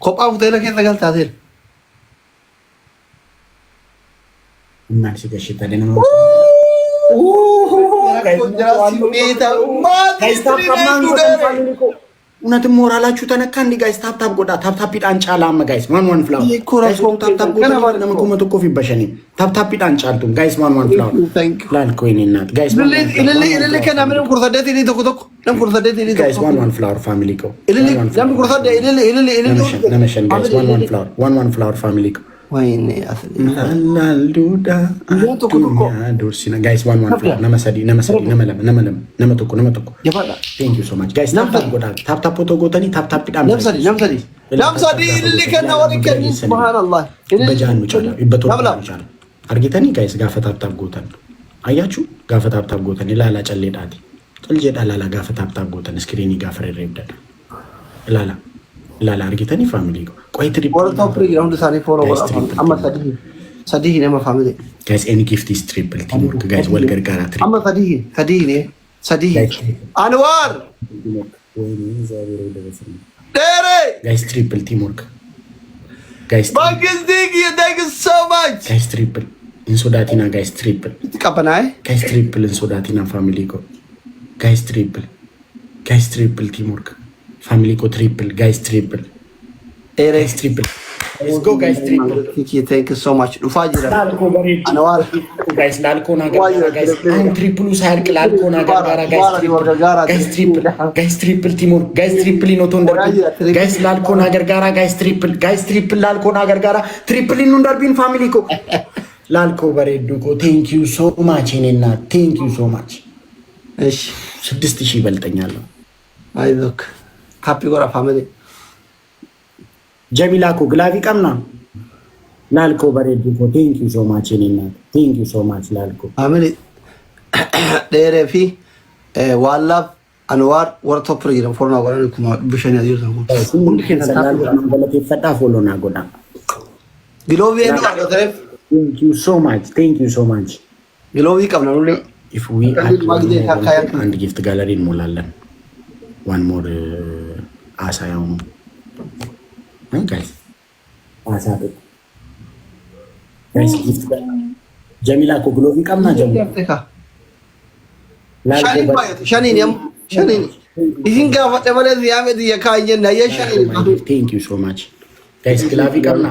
kophaa hoteela keessa galtaateera. Innaan si gashitanii nama እውነትም ሞራላችሁ ተነካ እንዲ ጋይስ ታፕታፕ ጎዳ ታፕታፕ ዳን ጫላ አመ ጋይስ ዋን ፍላወር ጋይስ ታፕታፕ ጎዳ ለምን ኮመቶ ኮፊ በሸኒ ታፕታፕ ዳን ጫልቱም ጋይስ ዋን ፍላወር ላልኮ ይኔናት ጋይስ ኢለለ ከና ምንም ኩርሰደት ኢሊ ተኮ ተኮ ለም ኩርሰደት ኢሊ ጋይስ ዋን ፍላወር ፋሚሊ ኮ ኢለለ ለም ኩርሰደ ኢለለ ነመሸን ጋይስ ዋን ፍላወር ፋሚሊ ኮ ወይኔ አላልዱዳ ዶርሲና ጋይስ ዋን ፍላወር ነመሰዲ ነመተኩ ይፋዳ ቴንክ ዩ ሶ ማች ጋይስ ታፕታፕ ፎቶ ጎተኒ ታፕታፕ ዳም ለምሳሌ ኢለለ ከና ወሪከኒ ሱብሃንአላህ በጃኑ ጫላ ይበቶላ ጫላ አርጊተኒ ጋይስ ጋፈ ታፕታፕ ጎተን አያችሁ ጋፈ ታፕታፕ ጎተን ላላ ጨሌ ዳቲ ጥልጀ ዳላላ ጋፈ ታፕታፕ ጎተን ስክሪኒ ጋፈረ ረብዳል ላላ አርጊተኒ ፋሚሊ ቆይ ትሪ ወርቶ ፕሮግራም ለሳኒ ፎሎ አማ ሰዲህ ነማ ፋሚሊ ጋይስ ኤኒ ጊፍት ኢዝ ትሪፕል ቲም ወርክ ጋይስ ወልገር ጋራ ትሪ አማ ሰዲህ አንዋር ደሬ ጋይስ ትሪፕል ቲም ወርክ ጋይስ ባግዝዲግ ዩ ሶ ማች ጋይስ ትሪፕል ኢንሶዳቲና ጋይስ ትሪፕል ተቀበናይ ጋይስ ትሪፕል ኢንሶዳቲና ፋሚሊ ኮ ጋይስ ትሪፕል ቲም ወርክ ፋሚሊ ኮ ትሪፕል ጋይስ ትሪፕል ኤሬክስ ትሪፕል ሌትስ ጎ ጋይስ ትሪፕል ቴንክ ዩ ሶ ማች ዱፋጅራ አንዋር ጋይስ ላልኮና ጋይስ አሁን ትሪፕሉ ሳይርቅ ላልኮና ጋራ ጋይስ ትሪፕል ቲሞር ጋይስ ትሪፕል ኢኖቶ እንደር ጋይስ ላልኮና ጋራ ጋይስ ትሪፕል ላልኮና ጋራ ትሪፕል ኢኑ እንደርቢን ፋሚሊ ኮ ላልኮ በሬዱ ኮ ቴንክ ዩ ሶ ማች እኔና ቴንክ ዩ ሶ ማች እሺ 6000 ይበልጠኛል አይዞክ ሃፒ ጎራ ፋሚሊ ጀሚላ ኮ ግላቪ ቀምና ላልኮ በሬዱ ኮ ቴንክ ዩ ሶ ማች እኔና ቴንክ ዩ ሶ ማች ላልኮ ፋሚሊ ደሬፊ ዋላብ አንዋር ወርቶ ፕሮግራም ፎርና ጎራን ኩማ ብሸኛ ዲዮታ ኮ ሁሉ ከሰላል በለቴ ፈጣ ፎሎና ጎዳ ግሎቪ ነው አገተፍ ቴንክ ዩ ሶ ማች ግሎቪ ቀምና ነው ኢፍ ዊ አንድ ጊፍት ጋለሪ እንሞላለን ዋን ሞር አሳያው ጋይስ አሳብ ጋይስ ጊፍት ጀሚላ ኮ ግሎቪ ቀምና ጀሚላ ሸኒን ይህን ጋር ፈጠበለ ያመድ የካየና የሸኒን ቴንክ ዩ ሶ ማች ጋይስ ግላቪ ቀምና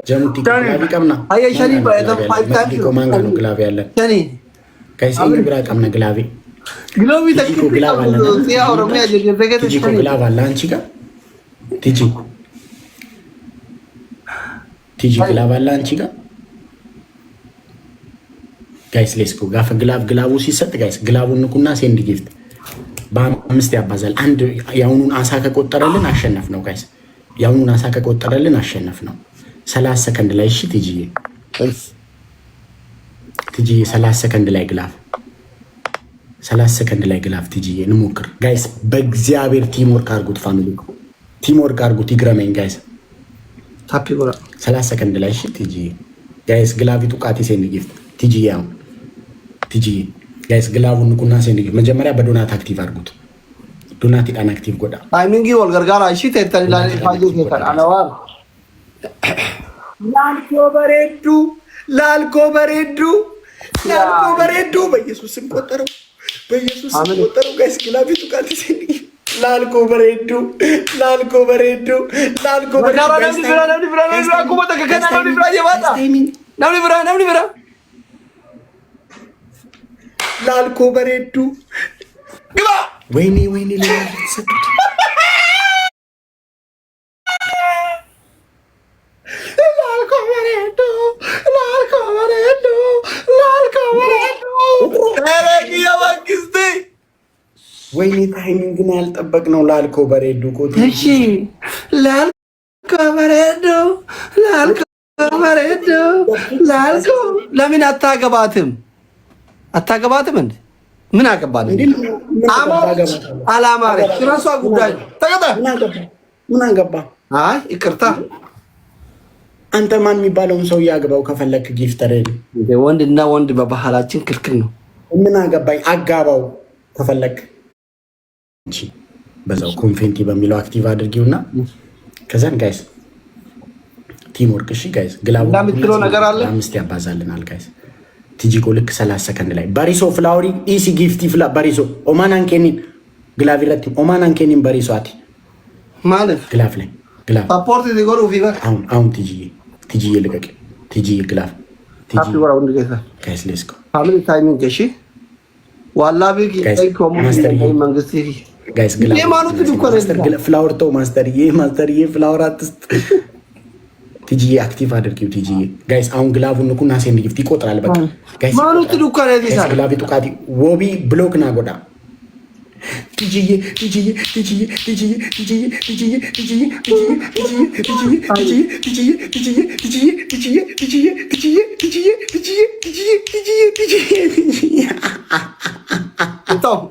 ጀሙቲ ግላቪ ቀምና አየ ሸኒ ባይተ ፋይቭ ታይምስ ኮማንጋ ነው ግላቪ ያለ ሸኒ ጋይስ ይሄን ብራ ቀምና ግላቪ ግሎቪ ተኪ ግላቪ አለ ያው ረሚያ ጀገተ ቲጂ ኮ ግላቪ አለ አንቺ ጋር ቲጂ ግላቭ አለ አንቺ ጋር ጋይስ ሌትስ ጎ ጋፈ ግላቡ ሲሰጥ ጋይስ ግላቡን ንኩና ሴንድ ጊፍት በ5 ያባዛል አንድ ያውኑን አሳ ከቆጠረልን አሸነፍ ነው ጋይስ ያውኑን አሳ ከቆጠረልን አሸነፍ ነው 30 ሰከንድ ላይ እሺ ቲጂ 30 ሰከንድ ላይ ግላፍ 30 ሰከንድ ላይ ግላፍ ቲጂ እንሞክር ጋይስ በእግዚአብሔር ቲም ወርክ አድርጉት ፋሚሊ ቲም ወርክ አድርጉት ይግረመኝ ጋይስ ታፒ ጎራ 30 ሰከንድ ላይ እሺ ቲጂ ጋይስ ግላቪቱ ቃቲ ሴንድ ጊፍት ቲጂ ያው ቲጂ ጋይስ ግላቡን ንኩና ሴንድ ጊፍት መጀመሪያ በዶናት አክቲቭ አድርጉት ዶናት ይጣን አክቲቭ ጎዳ ታይሚንግ ወልገርጋራ እሺ ተተላለ ፋጆ ተካል አንዋር ላልኮ በሬዱ በኢየሱስ ስም ቆጠረው ጋይስ ግላቪቱ ቃቲ ሴንድ ጊፍት ላልኮ በሬዱ ላልኮ ብራ ኩመተ ከከና ነብኒ ብራ የባጣ ነብኒ ብራ ላልኮ በሬዱ ግባ ወይኔ ለሰጡት ላልኮ በሬዱ ታረቂ ያባክስቲ ወይኔ ታይሚንግ ግን ያልጠበቅነው ላልኮ በሬዱ ኮቲ እሺ ላልኮ ለምን አታገባትም እንዴ ምን አገባን እንዴ አማረች አላማረች ራሷ ጉዳይ ተቀጣ ምን አገባ አይ ይቅርታ አንተ ማን የሚባለውን ሰው ያግባው ከፈለክ ጊፍተር እንዴ ወንድና ወንድ በባህላችን ክልክል ነው ምን አገባኝ አጋባው ከፈለክ በዛው ኮንፌንቲ በሚለው አክቲቭ አድርጊውና ከዛን ጋይስ ቲም ወርክ እሺ ጋይስ ግላቡ እንዳምትለው ነገር አለ 5 ያባዛልናል ጋይስ ቲጂ ጎ ልክ 30 ሰከንድ ላይ ባሪሶ ፍላውሪ ኢሲ ጊፍቲ ፍላ ባሪሶ ኦማናን ኬኒን ግላቪረት ኦማናን ኬኒን ባሪሶ አቲ ማለት ግላፍ ላይ ግላፍ ፓፖርት ዲጎሩ ፊባ አሁን ቲጂ ልቀቅ ቲጂ ግላፍ ቲጂ ወራ ወንድ ገይሳ ጋይስ ሌትስ ጎ ፋሚሊ ታይሚንግ እሺ ዋላ ቢግ አይ ኮሙኒቲ መንግስት ጋይስ ግላፍ የማኑት ዱኮ ፍላወር ቶ ማስተርዬ ፍላወር አትስጥ ቲጂ አክቲቭ አድርጊው ቲጂ ጋይስ አሁን ግላቡን ንኩና ሴንድ ጊፍት ይቆጥራል በቃ ጋይስ ማኑት ዱኮ ለዲሳ ግላብ ጡቃቲ ወቢ ብሎክ ና ጎዳ ቲጂ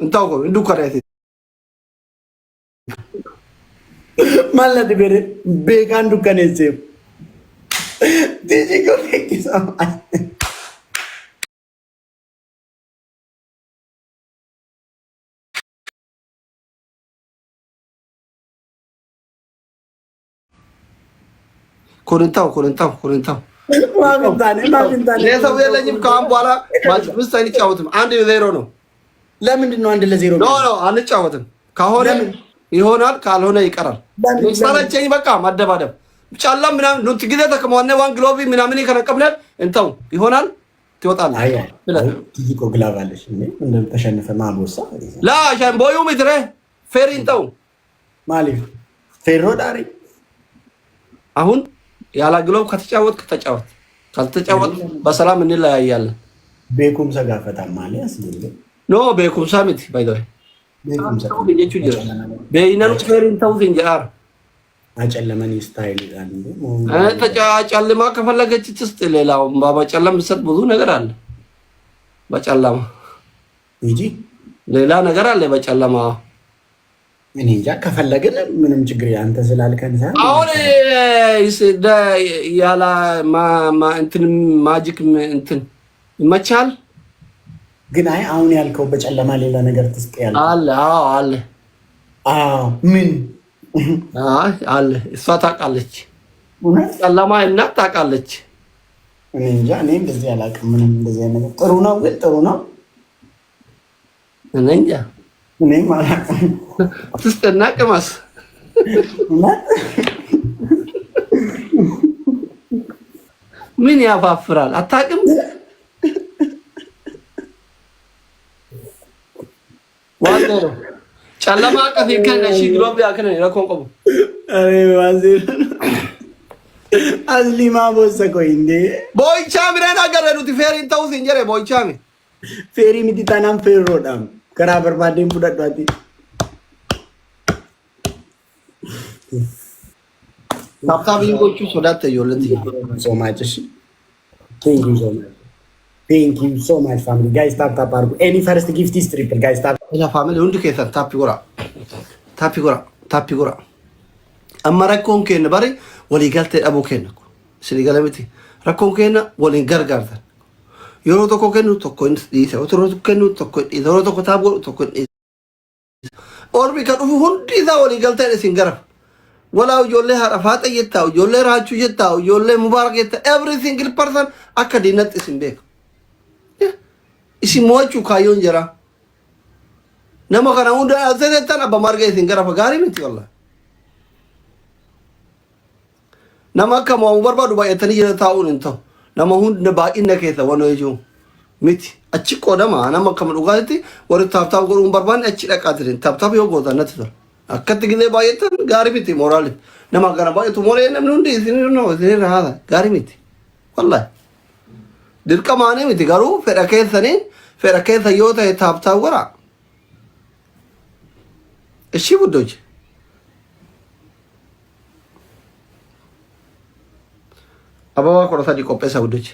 እንታው ዱኮ ለዲሳ ማለት ቤጋን ዱካኔ ሴም ቲጂ ጎ ቴንክ ዩ ሶ ማች ኮረንታው ማግንታኔ ለሰው የለኝም። ከአሁን በኋላ ማች ውስጥ አንጫወትም። 1-0 ነው። ለምንድን ነው 1-0? ኖ አንጫወትም። ከሆነ ይሆናል፣ ካልሆነ ይቀራል። ሰለቸኝ በቃ ማደባደብ ጫላም ምናምን ኑት ጊዜ ተከማነ ዋን ግሎቢ ምናምን ይከነቀብናል። እንተው ይሆናል ትወጣለህ። አይ ቲጂ ኮ ግላብ አለሽ እንዴ እንደም ተሸነፈ ማቦሳ ላ ሻምቦዩ ምድረ ፌሪንተው ማሊፍ ፌሮ ዳሪ አሁን ያላግለው ከተጫወት ካልተጫወት በሰላም እንለያያለን። ቤኩም ሰጋፈታ ማሊያስ ኖ ቤኩም ሳሚት ባይዶይ ቤኩም ሰጋፈታ ልጅቹ ጅራ በይነሩ ፌሪንተው ዝንጃር አጨለመን ስታይል ይላል እንዴ ተጫጨልማ ከፈለገች ትስጥ ሌላው ባባጨለም ሰጥ ብዙ ነገር አለ። በጨለማ እንጂ ሌላ ነገር አለ በጨለማ እኔ እንጃ ከፈለግን ምንም ችግር ያንተ ስላልከን ሳ አሁን ያላ እንትን ማጂክ እንትን ይመቻል። ግን አይ አሁን ያልከው በጨለማ ሌላ ነገር ትስጥ ያለ አለ ምን አለ እሷ ታውቃለች። ጨለማ እናት ታውቃለች። እኔ እንጃ እኔ እንደዚህ አላውቅም። ምንም እንደዚህ ነገር ጥሩ ነው ግን ጥሩ ነው። እኔ እንጃ እኔም አላውቅም። ትስጥና ቅመስ ምን ያፋፍራል አታውቅም። ዋንዴሮ ጨለማ ቀፍ ይከነሽ ግሎብ ያከነ ረኮንቆቡ አሬ ዋንዴሮ አዝሊማ ቦሰኮይ እንዴ ቦይቻ ምረና ገረዱት ፌሪን ተውስ እንጀረ ቦይቻሚ ፌሪ ሚቲታናም ፌሮዳም ከራ በርባዴን ቡዳዳቲ ታፕታፕ ይንጎቹ ሶዳት ተዮለት ሶ ማች እሺ ቴንክ ዩ ሶ ማች ፋሚሊ ጋይስ ታፕ አርጉ ኤኒ ፈርስት ጊፍት ኢዝ ትሪፕል ጋይስ ታፕ ያ ፋሚሊ ሁንዱ ከታ ታፕ ጎራ አማራኮን ከነ ባሪ ወሊ ጋልተ አቦ ከነ ስሊ ጋለምቲ ረኮን ከነ ወሊ ገርጋርታ የሮ ተኮ ከኑ ተኮ ኢንስ ኦትሮ ከኑ ተኮ ኢዘሮ ተኮ ታቦ ተኮ ኦርቢ ከዱፉ ሁንዲ ዛ ወሊ ጋልተ ሲንገራ ወላው ጆሌ ሀራፋጠ የታው ጆሌ ራቹ የታው ጆሌ ሙባረክ የታ ኤቭሪ ሲንግል ፐርሰን አከዲነት ሲንቤክ isi mochu kayon jara nama kana unda azetan abba marga singara fagari miti wallah nama kama barbadu ba yatani jara taun into nama hunda ba inna kesa wano yeju miti achi kodama nama kama ugati wor tap tap gorum barban achi daqatrin tap tap yo goda natsa akkat gine ba yatan gari miti moral nama kana ba tu mole nam nundi sinno sine raha gari miti wallah dilka maane miti garu fera kesa yota taaptaa wara እሺ ውዶች አበባ ቆረሳ ዲቆጴሳ ውዶች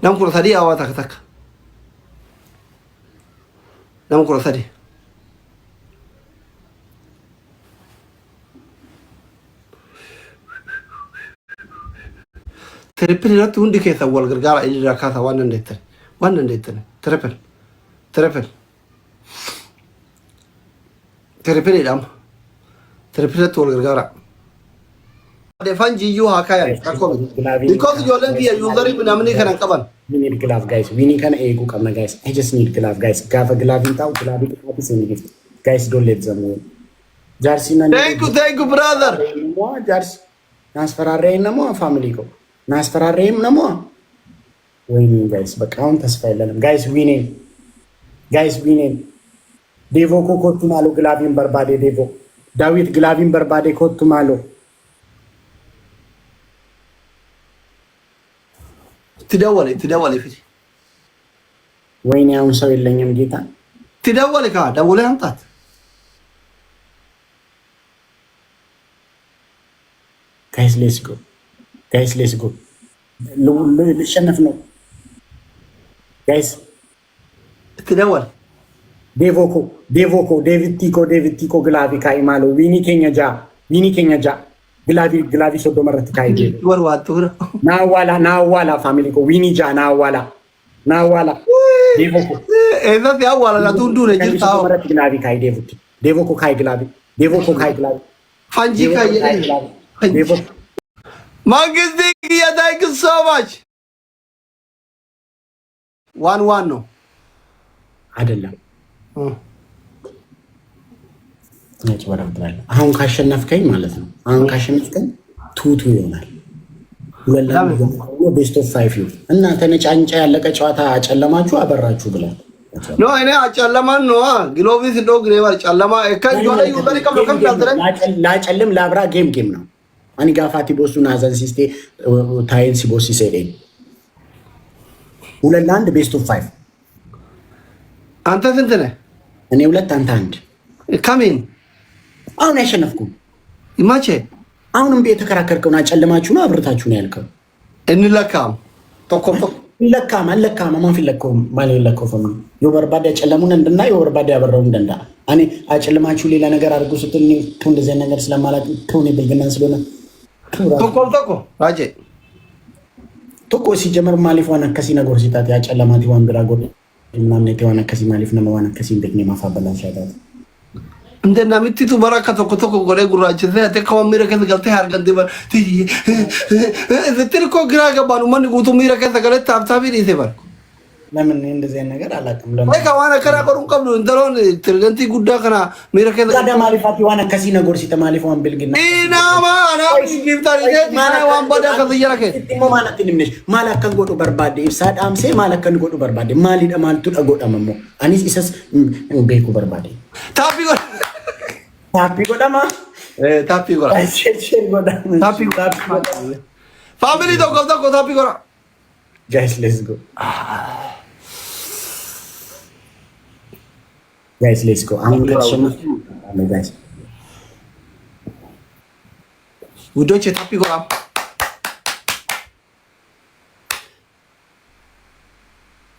ናም ቆረሳ ዲ አዋ ታከታካ ናም ቆረሳ ዲ ትሪፕል ለት ሁንዲ ከታ ወል ግርጋራ ኢጅራ ካታ ዋን እንዴት ትሪፕል Triple dam. Triple to gargara. The Fanji Haka. Because you're lucky you very namely can come. We need glove, guys. We need an egg come, guys. I just need glove, guys. Gava glove without glove. Guys, don't let them win. Jarsina. Thank you, brother. Jars. Nasfara rain no more, family go. Nasfara rain no more. Winning, guys. But count as fail. Guys, winning. Guys, winning. Devo ko tumalo glavin barbade Devo. David glavin barbade ko tumalo. تدولي فيدي وين يا مسوي اللي نيم جيتا تدولي كا دولي انطات guys let's go لو شنفنا guys تدول ديفوكو ديفيد تيكو غلافي كاي مالو ويني كينيا جا غلافي سودو مرت كاي وروا ناوالا فاميلي كو ويني جا ناوالا ديفوكو اذا دي اوالا لا تندو نجي تاو مرت غلافي كاي ديفوكو كاي غلافي فانجي كاي ديفوكو Mangisti ya thank you so much 1-1 ነው አይደለም ነጭ ወራብራል አሁን ካሸነፍከኝ ማለት ነው አሁን ካሸነፍከኝ ቱቱ ይሆናል ሁለላም ቤስት ኦፍ 5 ይሁን እና ተነጫንጫ ያለቀ ጨዋታ አጨለማችሁ አበራችሁ ብላል ኖ እኔ አጨለማን ነው ግሎቪስ ዶግ ነው አጨለማ ከጆላ ይወበሪ ከመከም ያልተረን ላጨልም ላብራ ጌም ነው ani gaafati bosu nazan siste tayin si bosi seden ሁለላንድ ቤስት ኦፍ 5 አንተ ስንት ነህ እኔ ሁለት አንተ አንድ ካሜን አሁን ያሸነፍኩ ይማቼ አሁንም በተከራከርከውና ጨለማችሁ ነው አብርታችሁ ነው ያልከው እንለካም ተቆጥቶ ለካም ማን ፊለከው ማን ይለከው ፈም የወርባዳ ጨለሙን እንደና የወርባዳ ያበረው እንደንዳ እኔ አጨለማችሁ ሌላ ነገር አድርጎ ስትል ነው እንደዚህ ነገር ስለማላቅ ተውኔ ብልግናን ስለሆነ ተቆልተቆ አጄ ተቆ ሲጀመር ማሊፍ ዋና ከሲ ነገር ሲታት ያጨለማት ይዋን ብራጎድ ምናምን የተዋና ከሲ ማሊፍ ነው ዋና ከሲ እንደግኔ ማፋበላን ሻታት እንደና ምትቱ በረከተ ተቆ ጎሬ ጉራጭ ዘተ ከወሚረ ከገልተ ያርገን ዲባ እትልኮ ግራ ገባኑ ማን ጉቱ ሚረ ከገለ ታብታቢ ይተባል ለምን እንደዚህ ነገር አላውቅም ለምን ወይ ከዋና ከራቆሩን ቀብሉ እንደሮን ትርገንቲ ጉዳ ከና ሚረ ጋዳ ማሊፋት ዋና ከሲ ነገር ሲተማሊፍ ዋን ብልግና ኢናማ አና ጊፍታሪ ማና ዋን ባዳ ከዘየራከ ኢሞ ማለት ንምነሽ ማላከን ጎዶ በርባዴ ኢብሳድ አምሴ ማላከን ጎዶ በርባዴ ማሊ ደማልቱ ደጎዳመሞ አኒስ ኢሰስ ቤኩ በርባዴ ታፒ ጎዳማ ፋሚሊ ዶጎ ታፒ ጎራ guys let's go I'm guys ውዶች ታፒ ጎራ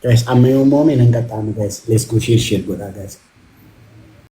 guys አመዮ ሞሜን እንቀጣም guys let's go share ጎዳ guys